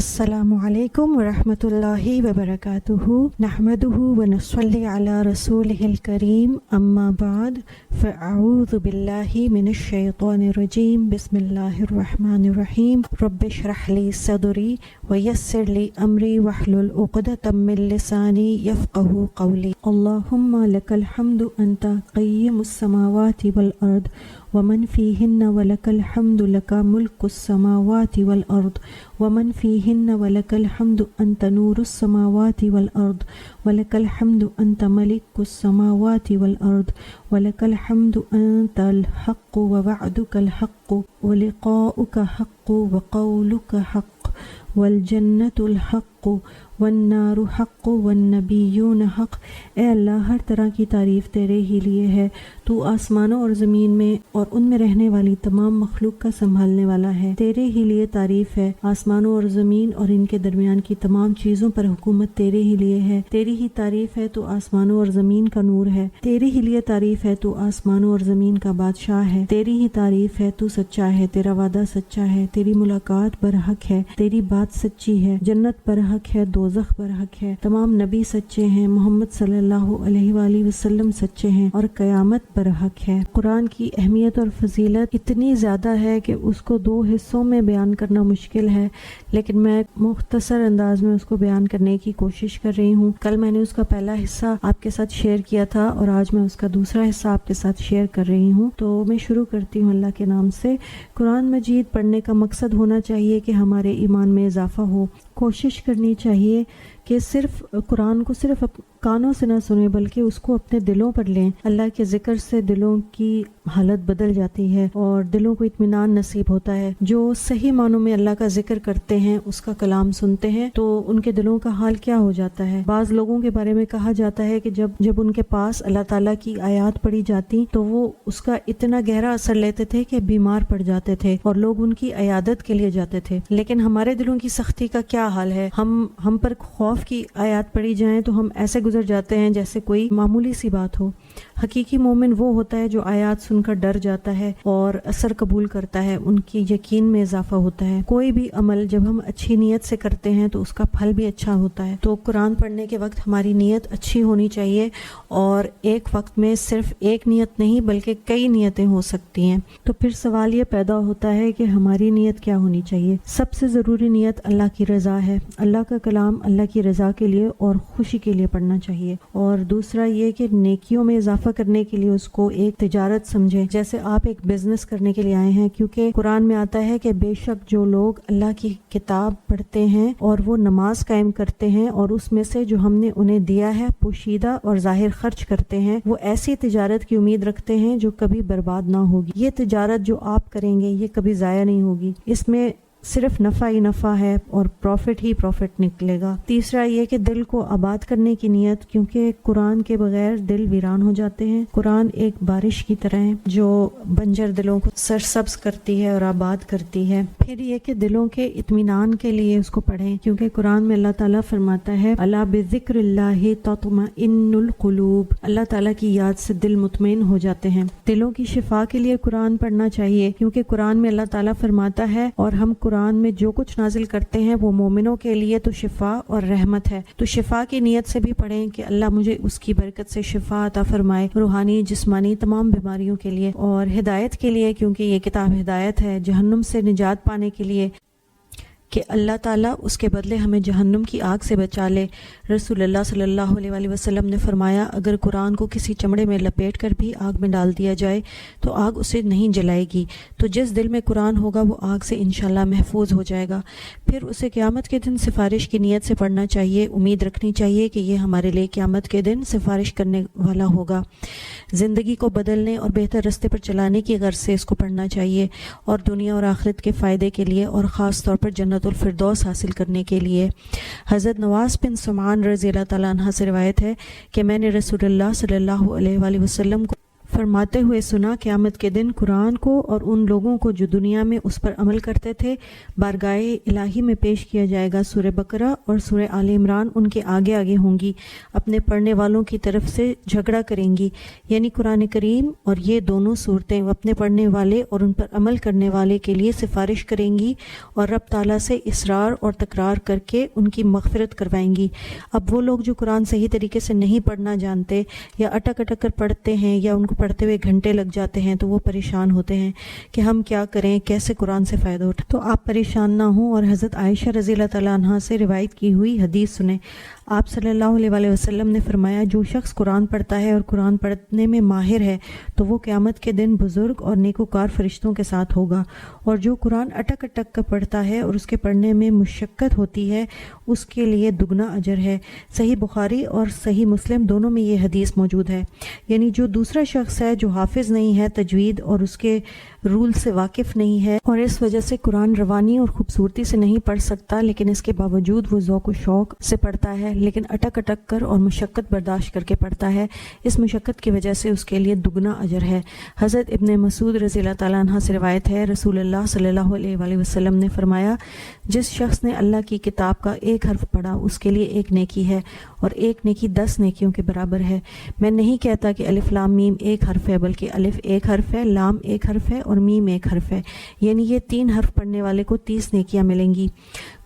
السلام علیکم ورحمۃ اللہ وبرکاتہ نحمدہ ونصلی علی رسولہ الکریم اما بعد فاعوذ باللہ من الشیطان الرجیم بسم اللہ الرحمن الرحیم رب اشرح لی صدری ویسر لی امری واحلل عقدۃ من لسانی یفقہوا قولی اللہم لک الحمد انت قیم السماوات والارض ومن فیہن ولک الحمد لک ملک السماوات والارض ومن فیہن ولک الحمد انت نور السماوات والارض ولک الحمد انت ملک السماوات والارض ولک الحمد انت الحق ووعدک الحق ولقاؤک حق وقولک حق والجنت الحق والنار حق والنبیون حق۔ اے اللہ، ہر طرح کی تعریف تیرے ہی لیے ہے۔ تو آسمانوں اور زمین میں اور ان میں رہنے والی تمام مخلوق کا سنبھالنے والا ہے۔ تیرے ہی لیے تعریف ہے۔ آسمانوں اور زمین اور ان کے درمیان کی تمام چیزوں پر حکومت تیرے ہی لیے ہے۔ تیری ہی تعریف ہے، تو آسمانوں اور زمین کا نور ہے۔ تیری ہی لیے تعریف ہے، تو آسمانوں اور زمین کا بادشاہ ہے۔ تیری ہی تعریف ہے، تو سچا ہے، تیرا وعدہ سچا ہے، تیری ملاقات برحق ہے، تیری بات سچی ہے، جنت برحق ہے، دوزخ برحق ہے، تمام نبی سچے ہیں، محمد صلی اللہ علیہ وآلہ وسلم سچے ہیں، اور قیامت برحق ہے۔ قرآن کی اہمیت اور فضیلت اتنی زیادہ ہے کہ اس کو 2 حصوں میں بیان کرنا مشکل ہے، لیکن میں مختصر انداز میں اس کو بیان کرنے کی کوشش کر رہی ہوں۔ کل میں نے اس کا پہلا حصہ آپ کے ساتھ شیئر کیا تھا اور آج میں اس کا دوسرا حصہ آپ کے ساتھ شیئر کر رہی ہوں۔ تو میں شروع کرتی ہوں اللہ کے نام سے۔ قرآن مجید پڑھنے کا مقصد ہونا چاہیے کہ ہمارے ایمان میں اضافہ ہو۔ کوشش کرنی چاہیے کہ صرف قرآن کو صرف کانوں سے نہ سنیں بلکہ اس کو اپنے دلوں پر لیں۔ اللہ کے ذکر سے دلوں کی حالت بدل جاتی ہے اور دلوں کو اطمینان نصیب ہوتا ہے۔ جو صحیح معنوں میں اللہ کا ذکر کرتے ہیں، اس کا کلام سنتے ہیں، تو ان کے دلوں کا حال کیا ہو جاتا ہے۔ بعض لوگوں کے بارے میں کہا جاتا ہے کہ جب ان کے پاس اللہ تعالیٰ کی آیات پڑھی جاتی تو وہ اس کا اتنا گہرا اثر لیتے تھے کہ بیمار پڑ جاتے تھے اور لوگ ان کی عیادت کے لیے جاتے تھے۔ لیکن ہمارے دلوں کی سختی کا کیا حال ہے؟ ہم پر خوف کی آیات پڑھی جائیں تو ہم ایسے گزر جاتے ہیں جیسے کوئی معمولی سی بات ہو۔ حقیقی مومن وہ ہوتا ہے جو آیات سن کر ڈر جاتا ہے اور اثر قبول کرتا ہے، ان کی یقین میں اضافہ ہوتا ہے۔ کوئی بھی عمل جب ہم اچھی نیت سے کرتے ہیں تو اس کا پھل بھی اچھا ہوتا ہے۔ تو قرآن پڑھنے کے وقت ہماری نیت اچھی ہونی چاہیے، اور ایک وقت میں صرف ایک نیت نہیں بلکہ کئی نیتیں ہو سکتی ہیں۔ تو پھر سوال یہ پیدا ہوتا ہے کہ ہماری نیت کیا ہونی چاہیے؟ سب سے ضروری نیت اللہ کی رضا ہے۔ اللہ کا کلام اللہ کی رضا کے لیے اور خوشی کے لیے پڑھنا چاہیے۔ اور دوسرا یہ کہ نیکیوں میں اضافہ کرنے کے لیے اس کو ایک تجارت سمجھیں، جیسے آپ ایک بزنس کرنے کے لیے آئے ہیں، کیونکہ قرآن میں آتا ہے کہ بے شک جو لوگ اللہ کی کتاب پڑھتے ہیں اور وہ نماز قائم کرتے ہیں اور اس میں سے جو ہم نے انہیں دیا ہے پوشیدہ اور ظاہر خرچ کرتے ہیں، وہ ایسی تجارت کی امید رکھتے ہیں جو کبھی برباد نہ ہوگی۔ یہ تجارت جو آپ کریں گے یہ کبھی ضائع نہیں ہوگی، اس میں صرف نفع ہی نفع ہے اور پروفٹ ہی پروفٹ نکلے گا۔ تیسرا یہ کہ دل کو آباد کرنے کی نیت، کیونکہ قرآن کے بغیر دل ویران ہو جاتے ہیں۔ قرآن ایک بارش کی طرح ہے جو بنجر دلوں کو سرسبز کرتی ہے اور آباد کرتی ہے۔ پھر یہ کہ دلوں کے اطمینان کے لیے اس کو پڑھیں، کیونکہ قرآن میں اللہ تعالیٰ فرماتا ہے الا بذکر اللہ تطمئن القلوب، اللہ تعالیٰ کی یاد سے دل مطمئن ہو جاتے ہیں۔ دلوں کی شفا کے لیے قرآن پڑھنا چاہیے، کیونکہ قرآن میں اللہ تعالیٰ فرماتا ہے اور ہم قرآن میں جو کچھ نازل کرتے ہیں وہ مومنوں کے لیے تو شفا اور رحمت ہے۔ تو شفا کی نیت سے بھی پڑھیں کہ اللہ مجھے اس کی برکت سے شفا عطا فرمائے، روحانی جسمانی تمام بیماریوں کے لیے، اور ہدایت کے لیے، کیونکہ یہ کتاب ہدایت ہے، جہنم سے نجات پانے کے لیے کہ اللہ تعالیٰ اس کے بدلے ہمیں جہنم کی آگ سے بچا لے۔ رسول اللہ صلی اللہ علیہ وآلہ وسلم نے فرمایا اگر قرآن کو کسی چمڑے میں لپیٹ کر بھی آگ میں ڈال دیا جائے تو آگ اسے نہیں جلائے گی۔ تو جس دل میں قرآن ہوگا وہ آگ سے انشاءاللہ محفوظ ہو جائے گا۔ پھر اسے قیامت کے دن سفارش کی نیت سے پڑھنا چاہیے، امید رکھنی چاہیے کہ یہ ہمارے لیے قیامت کے دن سفارش کرنے والا ہوگا۔ زندگی کو بدلنے اور بہتر رستے پر چلانے کی غرض سے اس کو پڑھنا چاہیے، اور دنیا اور آخرت کے فائدے کے لیے اور خاص طور پر جنت الفردوس حاصل کرنے کے لیے۔ حضرت نواس بن سمعان رضی اللہ تعالیٰ عنہ سے روایت ہے کہ میں نے رسول اللہ صلی اللہ علیہ وآلہ وسلم کو فرماتے ہوئے سنا قیامت کے دن قرآن کو اور ان لوگوں کو جو دنیا میں اس پر عمل کرتے تھے بارگاہ الہی میں پیش کیا جائے گا۔ سورہ بقرہ اور سورہ آل عمران ان کے آگے آگے ہوں گی، اپنے پڑھنے والوں کی طرف سے جھگڑا کریں گی، یعنی قرآن کریم اور یہ دونوں صورتیں اپنے پڑھنے والے اور ان پر عمل کرنے والے کے لیے سفارش کریں گی اور رب تعالیٰ سے اصرار اور تکرار کر کے ان کی مغفرت کروائیں گی۔ اب وہ لوگ جو قرآن صحیح طریقے سے نہیں پڑھنا جانتے یا اٹک اٹک کر پڑھتے ہیں یا ان کو پڑھتے ہوئے گھنٹے لگ جاتے ہیں تو وہ پریشان ہوتے ہیں کہ ہم کیا کریں، کیسے قرآن سے فائدہ اٹھائیں۔ تو آپ پریشان نہ ہوں اور حضرت عائشہ رضی اللہ تعالیٰ عنہ سے روایت کی ہوئی حدیث سنیں۔ آپ صلی اللہ علیہ وآلہ وسلم نے فرمایا، جو شخص قرآن پڑھتا ہے اور قرآن پڑھنے میں ماہر ہے تو وہ قیامت کے دن بزرگ اور نیکوکار فرشتوں کے ساتھ ہوگا، اور جو قرآن اٹک اٹک کر پڑھتا ہے اور اس کے پڑھنے میں مشقت ہوتی ہے اس کے لیے دگنا اجر ہے۔ صحیح بخاری اور صحیح مسلم دونوں میں یہ حدیث موجود ہے۔ یعنی جو دوسرا شخص ہے جو حافظ نہیں ہے تجوید اور اس کے رول سے واقف نہیں ہے اور اس وجہ سے قرآن روانی اور خوبصورتی سے نہیں پڑھ سکتا، لیکن اس کے باوجود وہ ذوق و شوق سے پڑھتا ہے، لیکن اٹک اٹک کر اور مشقت برداشت کر کے پڑھتا ہے، اس مشقت کی وجہ سے اس کے لیے دگنا اجر ہے۔ حضرت ابن مسعود رضی اللہ تعالیٰ عنہ سے روایت ہے، رسول اللہ صلی اللہ علیہ وآلہ وسلم نے فرمایا، جس شخص نے اللہ کی کتاب کا ایک حرف پڑھا اس کے لیے ایک نیکی ہے اور ایک نیکی 10 نیکیوں کے برابر ہے۔ میں نہیں کہتا کہ الف لام میم ایک حرف ہے، بلکہ الف ایک حرف ہے، لام ایک حرف ہے اور میم ایک حرف ہے، یعنی یہ 3 حرف پڑھنے والے کو 30 نیکیاں ملیں گی۔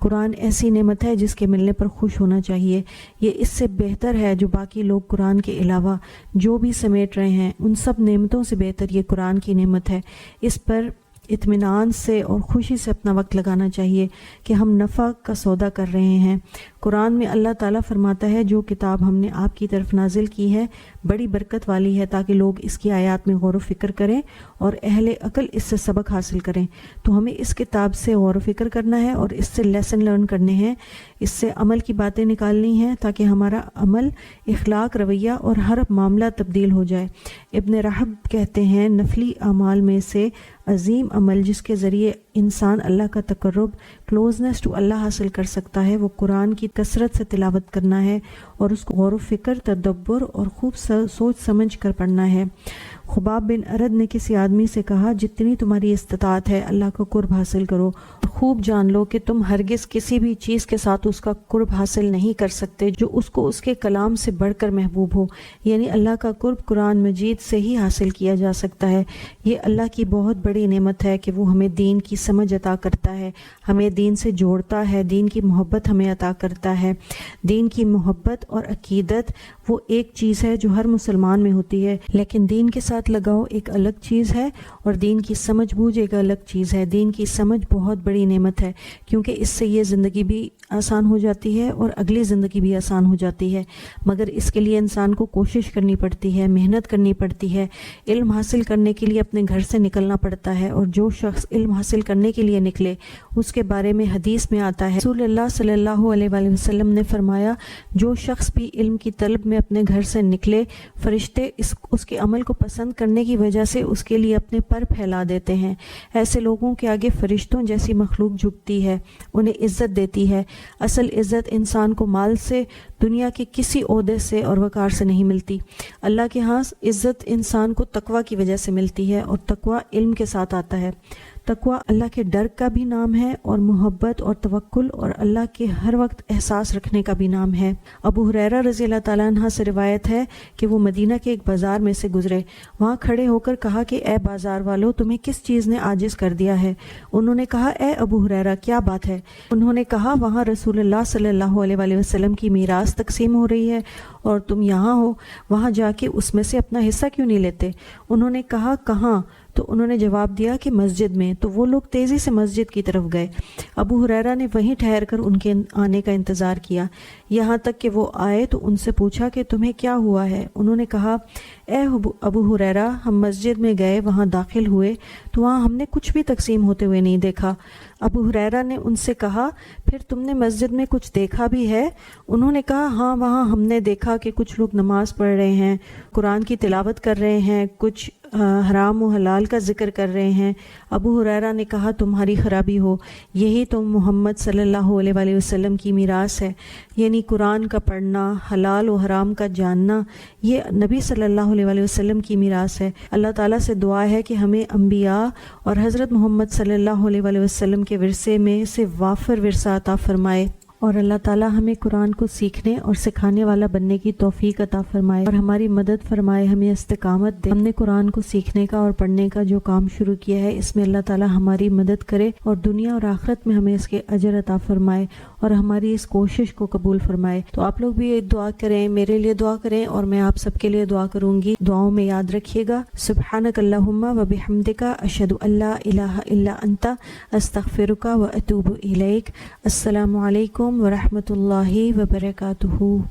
قرآن ایسی نعمت ہے جس کے ملنے پر خوش ہونا چاہیے۔ یہ اس سے بہتر ہے جو باقی لوگ قرآن کے علاوہ جو بھی سمیٹ رہے ہیں، ان سب نعمتوں سے بہتر یہ قرآن کی نعمت ہے۔ اس پر اطمینان سے اور خوشی سے اپنا وقت لگانا چاہیے کہ ہم نفع کا سودا کر رہے ہیں۔ قرآن میں اللہ تعالیٰ فرماتا ہے، جو کتاب ہم نے آپ کی طرف نازل کی ہے بڑی برکت والی ہے تاکہ لوگ اس کی آیات میں غور و فکر کریں اور اہل عقل اس سے سبق حاصل کریں۔ تو ہمیں اس کتاب سے غور و فکر کرنا ہے اور اس سے لیسن لرن کرنے ہیں، اس سے عمل کی باتیں نکالنی ہیں تاکہ ہمارا عمل، اخلاق، رویہ اور ہر معاملہ تبدیل ہو جائے۔ ابن رحب کہتے ہیں، نفلی اعمال میں سے عظیم عمل جس کے ذریعے انسان اللہ کا تقرب، کلوزنس ٹو اللہ حاصل کر سکتا ہے، وہ قرآن کی کثرت سے تلاوت کرنا ہے اور اس کو غور و فکر، تدبر اور خوب سوچ سمجھ کر پڑھنا ہے۔ خباب بن ارد نے کسی آدمی سے کہا، جتنی تمہاری استطاعت ہے اللہ کا قرب حاصل کرو، خوب جان لو کہ تم ہرگز کسی بھی چیز کے ساتھ اس کا قرب حاصل نہیں کر سکتے جو اس کو اس کے کلام سے بڑھ کر محبوب ہو، یعنی اللہ کا قرب قرآن مجید سے ہی حاصل کیا جا سکتا ہے۔ یہ اللہ کی بہت بڑی نعمت ہے کہ وہ ہمیں دین کی سمجھ عطا کرتا ہے، ہمیں دین سے جوڑتا ہے، دین کی محبت ہمیں عطا کرتا ہے۔ دین کی محبت اور عقیدت وہ ایک چیز ہے جو ہر مسلمان میں ہوتی ہے، لیکن دین کے ساتھ لگاؤ ایک الگ چیز ہے اور دین کی سمجھ بوجھ ایک الگ چیز ہے۔ دین کی سمجھ بہت بڑی نعمت ہے کیونکہ اس سے یہ زندگی بھی آسان ہو جاتی ہے اور اگلی زندگی بھی آسان ہو جاتی ہے، مگر اس کے لیے انسان کو کوشش کرنی پڑتی ہے، محنت کرنی پڑتی ہے۔ علم حاصل کرنے کے لیے اپنے گھر سے نکلنا پڑتا ہے، اور جو شخص علم حاصل کرنے کے لیے نکلے اس کے بارے میں حدیث میں آتا ہے، رسول اللہ صلی اللہ علیہ وآلہ وسلم نے فرمایا، جو شخص بھی علم کی طلب میں اپنے گھر سے نکلے، فرشتے اس کے عمل کو پسند کرنے کی وجہ سے اس کے لیے اپنے پر پھیلا دیتے ہیں۔ ایسے لوگوں کے آگے فرشتوں جیسی مخلوق جھکتی ہے، انہیں عزت دیتی ہے۔ اصل عزت انسان کو مال سے، دنیا کے کسی عہدے سے اور وقار سے نہیں ملتی۔ اللہ کے ہاں عزت انسان کو تقوی کی وجہ سے ملتی ہے، اور تقوی علم کے ساتھ آتا ہے۔ تقوی اللہ کے ڈر کا بھی نام ہے اور محبت اور توکل اور اللہ کے ہر وقت احساس رکھنے کا بھی نام ہے۔ ابو ہریرہ رضی اللہ تعالیٰ عنہ سے روایت ہے کہ وہ مدینہ کے ایک بازار میں سے گزرے، وہاں کھڑے ہو کر کہا کہ اے بازار والو، تمہیں کس چیز نے عاجز کر دیا ہے؟ انہوں نے کہا، اے ابو ہریرہ کیا بات ہے؟ انہوں نے کہا، وہاں رسول اللہ صلی اللہ علیہ وآلہ وسلم کی میراث تقسیم ہو رہی ہے اور تم یہاں ہو، وہاں جا کے اس میں سے اپنا حصہ کیوں نہیں لیتے؟ انہوں نے کہا، کہاں؟ تو انہوں نے جواب دیا کہ مسجد میں۔ تو وہ لوگ تیزی سے مسجد کی طرف گئے۔ ابو ہریرہ نے وہیں ٹھہر کر ان کے آنے کا انتظار کیا، یہاں تک کہ وہ آئے تو ان سے پوچھا کہ تمہیں کیا ہوا ہے؟ انہوں نے کہا، اے ابو ہریرہ، ہم مسجد میں گئے، وہاں داخل ہوئے تو وہاں ہم نے کچھ بھی تقسیم ہوتے ہوئے نہیں دیکھا۔ ابو ہریرہ نے ان سے کہا، پھر تم نے مسجد میں کچھ دیکھا بھی ہے؟ انہوں نے کہا، ہاں، وہاں ہم نے دیکھا کہ کچھ لوگ نماز پڑھ رہے ہیں، قرآن کی تلاوت کر رہے ہیں، کچھ حرام و حلال کا ذکر کر رہے ہیں۔ ابو ہریرہ نے کہا تمہاری خرابی ہو، یہی تو محمد صلی اللہ علیہ وآلہ وسلم کی میراث ہے، یعنی قرآن کا پڑھنا، حلال و حرام کا جاننا، یہ نبی صلی اللہ علیہ وآلہ وسلم کی میراث ہے۔ اللہ تعالیٰ سے دعا ہے کہ ہمیں انبیاء اور حضرت محمد صلی اللہ علیہ وآلہ وسلم کے ورثے میں سے وافر ورثہ عطا فرمائے، اور اللہ تعالیٰ ہمیں قرآن کو سیکھنے اور سکھانے والا بننے کی توفیق عطا فرمائے اور ہماری مدد فرمائے، ہمیں استقامت دے۔ ہم نے قرآن کو سیکھنے کا اور پڑھنے کا جو کام شروع کیا ہے، اس میں اللہ تعالیٰ ہماری مدد کرے اور دنیا اور آخرت میں ہمیں اس کے اجر عطا فرمائے اور ہماری اس کوشش کو قبول فرمائے۔ تو آپ لوگ بھی دعا کریں، میرے لیے دعا کریں اور میں آپ سب کے لیے دعا کروں گی۔ دعاؤں میں یاد رکھیے گا سبحانک اللہم و بحمدک اشہد ان لا الہ الا انت استغفرک و اتوب الیک۔ السلام علیکم ورحمۃ اللہ وبرکاتہ۔